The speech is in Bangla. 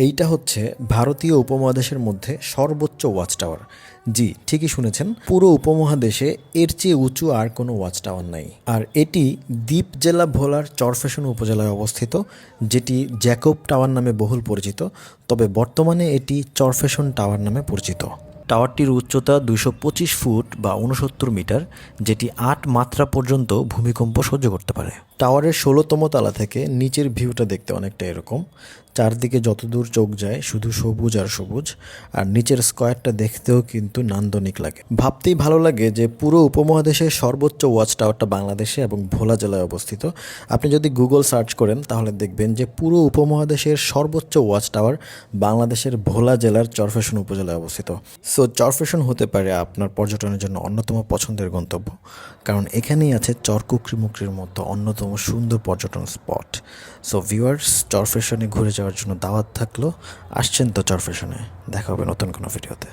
এইটা হচ্ছে ভারতীয় উপমহাদেশের মধ্যে সর্বোচ্চ ওয়াচ টাওয়ার। জি, ঠিকই শুনেছেন, পুরো উপমহাদেশে এর চেয়ে উঁচু আর কোনো ওয়াচ টাওয়ার নাই। আর এটি দ্বীপ জেলা ভোলার চরফ্যাশন উপজেলায় অবস্থিত, যেটি জ্যাকব টাওয়ার নামে বহুল পরিচিত। তবে বর্তমানে এটি চরফ্যাশন টাওয়ার নামে পরিচিত। টাওয়ারটির উচ্চতা 225 ফুট বা 69 মিটার, যেটি 8 মাত্রা পর্যন্ত ভূমিকম্প সহ্য করতে পারে। টাওয়ারের 16তম তলা থেকে নিচের ভিউটা দেখতে অনেকটা এরকম। চারদিকে যতদূর চোখ যায় শুধু সবুজ আর সবুজ, আর নিচের স্কয়ারটা দেখতেও কিন্তু নান্দনিক লাগে। ভাবতেই ভালো লাগে যে পুরো উপমহাদেশের সর্বোচ্চ ওয়াচ টাওয়ারটা বাংলাদেশে এবং ভোলা জেলায় অবস্থিত। আপনি যদি গুগল সার্চ করেন তাহলে দেখবেন যে পুরো উপমহাদেশের সর্বোচ্চ ওয়াচ টাওয়ার বাংলাদেশের ভোলা জেলার চরফ্যাশন উপজেলায় অবস্থিত। সো চরফ্যাশন হতে পারে আপনার পর্যটনের জন্য অন্যতম পছন্দের গন্তব্য, কারণ এখানেই আছে চরকুকরিমুকরির মতো অন্যতম সুন্দর পর্যটন স্পট। সো ভিউয়ার্স, চরফ্যাশনে ঘুরে যাওয়ার জন্য দাওয়াত থাকলো। আসছেন তো চরফ্যাশনে? দেখা হবে নতুন কোনো ভিডিওতে।